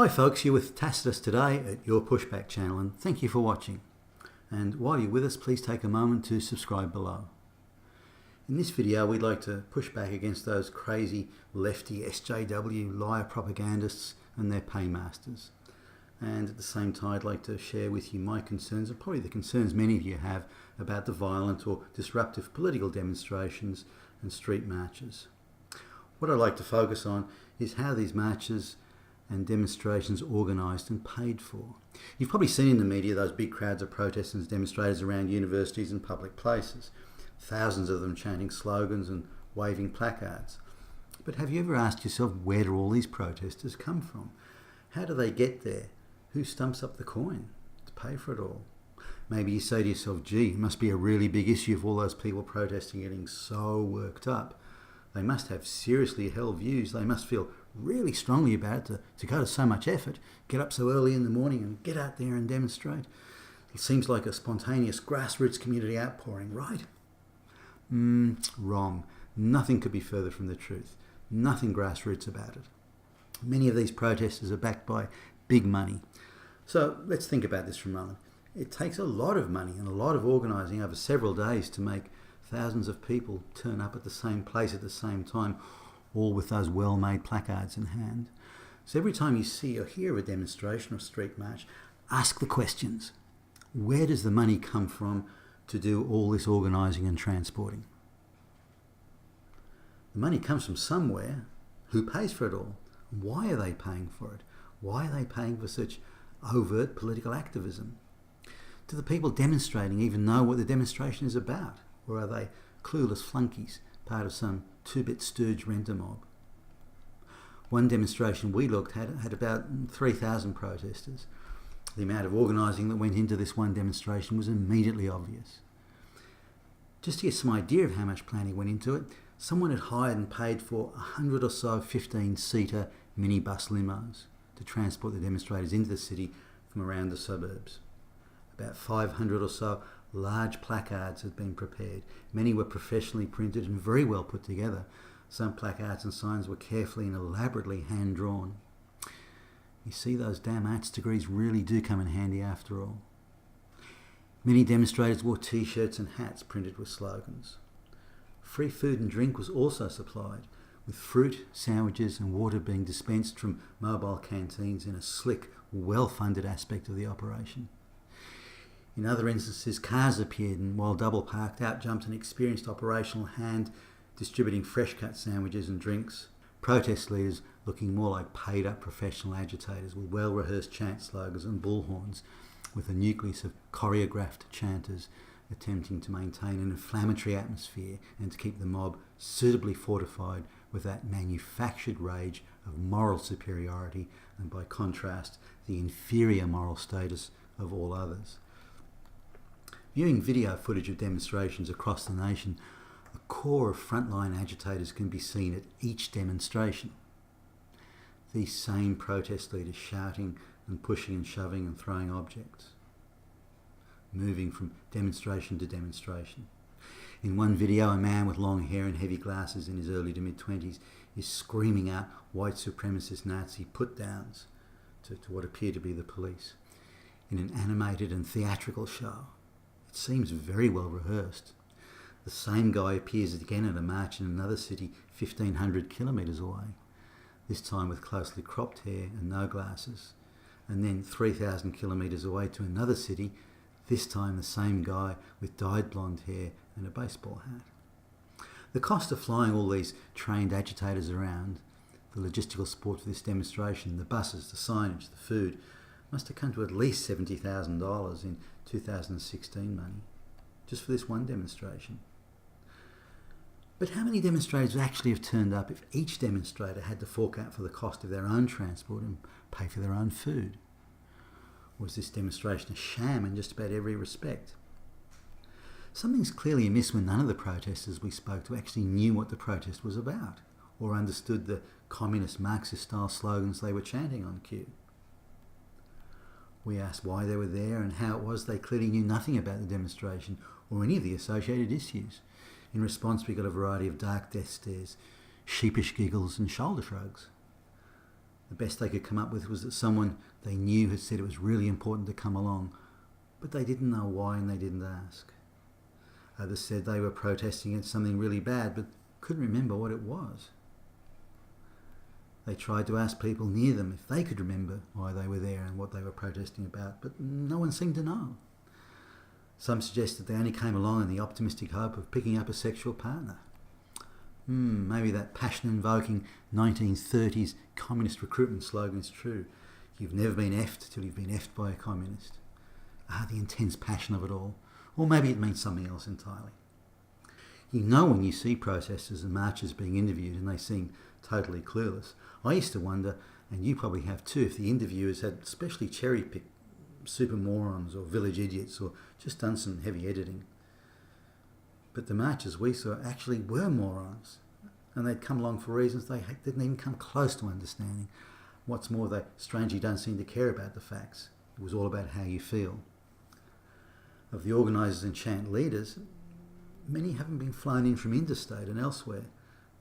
Hi folks, you're with Tacitus Today at your Pushback channel, and thank you for watching. And while you're with us, please take a moment to subscribe below. In this video, we'd like to push back against those crazy lefty SJW liar propagandists and their paymasters. And at the same time, I'd like to share with you my concerns, and probably the concerns many of you have, about the violent or disruptive political demonstrations and street marches. What I'd like to focus on is how these marches and demonstrations organised and paid for. You've probably seen in the media those big crowds of protesters and demonstrators around universities and public places. Thousands of them chanting slogans and waving placards. But have you ever asked yourself, where do all these protesters come from? How do they get there? Who stumps up the coin to pay for it all? Maybe you say to yourself, gee, it must be a really big issue if all those people protesting getting so worked up. They must have seriously held views. They must feel really strongly about it to go to so much effort, get up so early in the morning and get out there and demonstrate. It seems like a spontaneous grassroots community outpouring, right? Wrong. Nothing could be further from the truth. Nothing grassroots about it. Many of these protesters are backed by big money. So let's think about this for a moment. It takes a lot of money and a lot of organising over several days to make thousands of people turn up at the same place at the same time, all with those well-made placards in hand. So every time you see or hear of a demonstration or street march, ask the questions. Where does the money come from to do all this organising and transporting? The money comes from somewhere. Who pays for it all? Why are they paying for it? Why are they paying for such overt political activism? Do the people demonstrating even know what the demonstration is about? Or are they clueless flunkies, part of some two-bit stooge renter mob? One demonstration we looked at had about 3,000 protesters. The amount of organising that went into this one demonstration was immediately obvious. Just to get some idea of how much planning went into it, someone had hired and paid for 100 or so 15-seater minibus limos to transport the demonstrators into the city from around the suburbs. About 500 or so large placards had been prepared. Many were professionally printed and very well put together. Some placards and signs were carefully and elaborately hand-drawn. You see, those damn arts degrees really do come in handy after all. Many demonstrators wore t-shirts and hats printed with slogans. Free food and drink was also supplied, with fruit, sandwiches and water being dispensed from mobile canteens in a slick, well-funded aspect of the operation. In other instances, cars appeared and, while double parked, out jumped an experienced operational hand distributing fresh-cut sandwiches and drinks. Protest leaders looking more like paid-up professional agitators with well-rehearsed chant slogans and bullhorns, with a nucleus of choreographed chanters attempting to maintain an inflammatory atmosphere and to keep the mob suitably fortified with that manufactured rage of moral superiority and, by contrast, the inferior moral status of all others. Viewing video footage of demonstrations across the nation, a core of frontline agitators can be seen at each demonstration. These same protest leaders shouting and pushing and shoving and throwing objects, moving from demonstration to demonstration. In one video, a man with long hair and heavy glasses in his early to mid-20s is screaming out white supremacist Nazi put-downs to what appear to be the police in an animated and theatrical show. It seems very well rehearsed. The same guy appears again at a march in another city 1,500 kilometres away, this time with closely cropped hair and no glasses, and then 3,000 kilometres away to another city, this time the same guy with dyed blonde hair and a baseball hat. The cost of flying all these trained agitators around, the logistical support for this demonstration, the buses, the signage, the food, must have come to at least $70,000 in 2016 money, just for this one demonstration. But how many demonstrators would actually have turned up if each demonstrator had to fork out for the cost of their own transport and pay for their own food? Was this demonstration a sham in just about every respect? Something's clearly amiss when none of the protesters we spoke to actually knew what the protest was about, or understood the communist Marxist-style slogans they were chanting on cue. We asked why they were there and how it was they clearly knew nothing about the demonstration or any of the associated issues. In response, we got a variety of dark death stares, sheepish giggles and shoulder shrugs. The best they could come up with was that someone they knew had said it was really important to come along, but they didn't know why and they didn't ask. Others said they were protesting against something really bad, but couldn't remember what it was. They tried to ask people near them if they could remember why they were there and what they were protesting about, but no one seemed to know. Some suggested they only came along in the optimistic hope of picking up a sexual partner. Maybe that passion-invoking 1930s communist recruitment slogan is true. You've never been effed till you've been effed by a communist. The intense passion of it all. Or maybe it means something else entirely. You know when you see protesters and marchers being interviewed and they seem totally clueless. I used to wonder, and you probably have too, if the interviewers had specially cherry-picked super morons or village idiots or just done some heavy editing. But the marchers we saw actually were morons, and they'd come along for reasons they didn't even come close to understanding. What's more, they strangely don't seem to care about the facts. It was all about how you feel. Of the organisers and chant leaders, many haven't been flown in from interstate and elsewhere,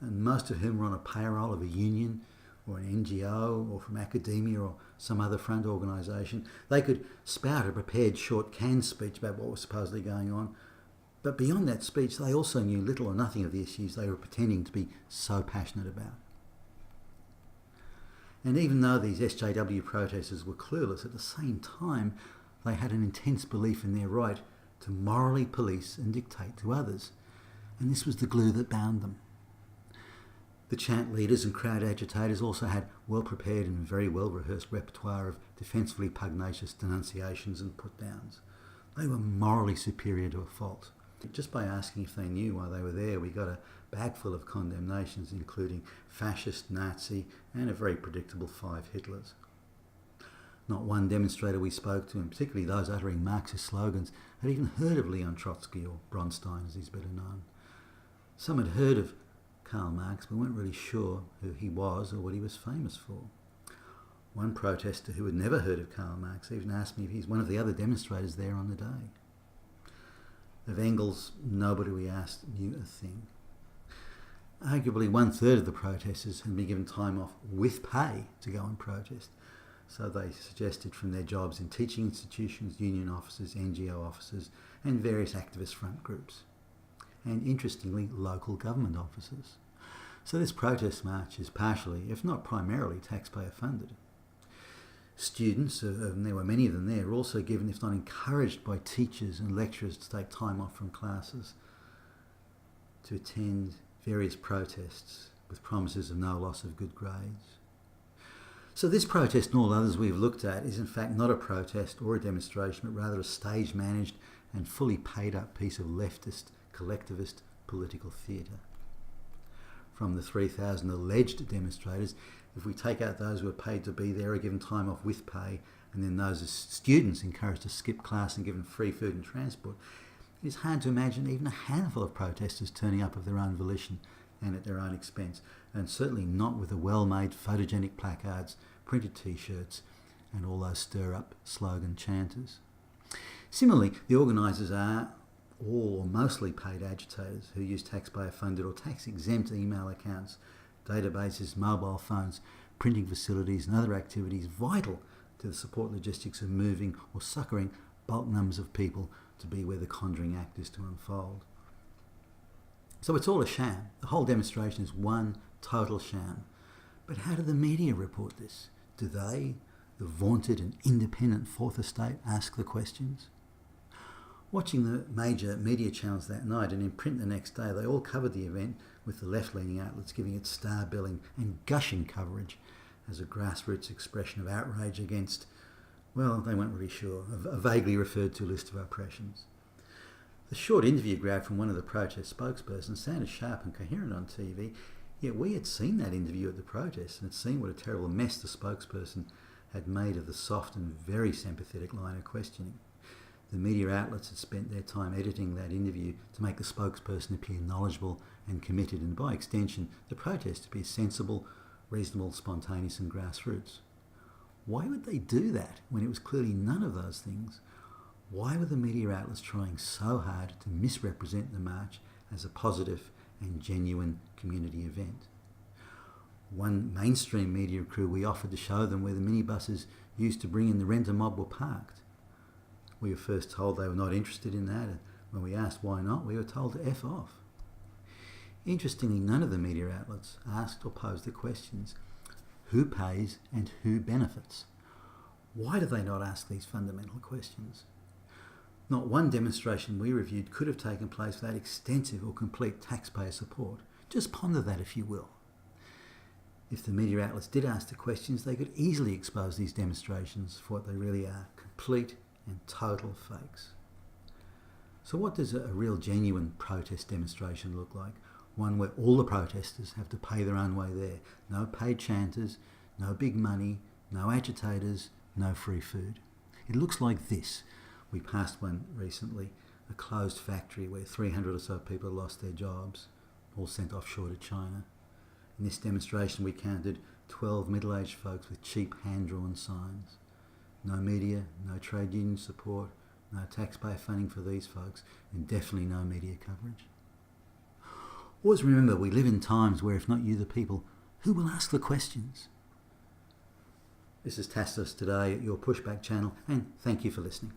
and most of whom are on a payroll of a union or an NGO or from academia or some other front organisation. They could spout a prepared short canned speech about what was supposedly going on, but beyond that speech they also knew little or nothing of the issues they were pretending to be so passionate about. And even though these SJW protesters were clueless, at the same time they had an intense belief in their right to morally police and dictate to others, and this was the glue that bound them. The chant leaders and crowd agitators also had well-prepared and very well-rehearsed repertoire of defensively pugnacious denunciations and put-downs. They were morally superior to a fault. Just by asking if they knew why they were there, we got a bag full of condemnations, including fascist, Nazi, and a very predictable 5 Hitlers. Not one demonstrator we spoke to, and particularly those uttering Marxist slogans, had even heard of Leon Trotsky, or Bronstein as he's better known. Some had heard of Karl Marx, but weren't really sure who he was or what he was famous for. One protester who had never heard of Karl Marx even asked me if he's one of the other demonstrators there on the day. Of Engels, nobody we asked knew a thing. Arguably 1/3 of the protesters had been given time off with pay to go and protest, so they suggested from their jobs in teaching institutions, union offices, NGO offices, and various activist front groups. And interestingly, local government offices. So this protest march is partially, if not primarily, taxpayer funded. Students, and there were many of them there, were also given, if not encouraged by teachers and lecturers to take time off from classes to attend various protests with promises of no loss of good grades. So this protest and all others we've looked at is in fact not a protest or a demonstration, but rather a stage-managed and fully paid-up piece of leftist, collectivist political theatre. From the 3,000 alleged demonstrators, if we take out those who are paid to be there, are given time off with pay, and then those as students encouraged to skip class and given free food and transport, it is hard to imagine even a handful of protesters turning up of their own volition and at their own expense, and certainly not with the well-made photogenic placards, printed t-shirts, and all those stir-up slogan chanters. Similarly, the organisers are all or mostly paid agitators who use taxpayer-funded or tax-exempt email accounts, databases, mobile phones, printing facilities and other activities vital to the support logistics of moving or succouring bulk numbers of people to be where the conjuring act is to unfold. So it's all a sham. The whole demonstration is one total sham. But how do the media report this? Do they, the vaunted and independent Fourth Estate, ask the questions? Watching the major media channels that night and in print the next day, they all covered the event with the left-leaning outlets giving it star billing and gushing coverage as a grassroots expression of outrage against, well, they weren't really sure, a vaguely referred to list of oppressions. The short interview grab from one of the protest spokespersons sounded sharp and coherent on TV, yet we had seen that interview at the protest and had seen what a terrible mess the spokesperson had made of the soft and very sympathetic line of questioning. The media outlets had spent their time editing that interview to make the spokesperson appear knowledgeable and committed, and by extension, the protest to be sensible, reasonable, spontaneous and grassroots. Why would they do that when it was clearly none of those things? Why were the media outlets trying so hard to misrepresent the march as a positive and genuine community event? One mainstream media crew, we offered to show them where the minibuses used to bring in the renter mob were parked. We were first told they were not interested in that, and when we asked why not, we were told to F off. Interestingly, none of the media outlets asked or posed the questions: who pays and who benefits? Why do they not ask these fundamental questions? Not one demonstration we reviewed could have taken place without extensive or complete taxpayer support. Just ponder that, if you will. If the media outlets did ask the questions, they could easily expose these demonstrations for what they really are: complete and total fakes. So what does a real genuine protest demonstration look like? One where all the protesters have to pay their own way there. No paid chanters, no big money, no agitators, no free food. It looks like this. We passed one recently, a closed factory where 300 or so people lost their jobs, all sent offshore to China. In this demonstration we counted 12 middle-aged folks with cheap hand-drawn signs. No media, no trade union support, no taxpayer funding for these folks, and definitely no media coverage. Always remember, we live in times where, if not you the people, who will ask the questions? This is Tacitus Today at your Pushback channel, and thank you for listening.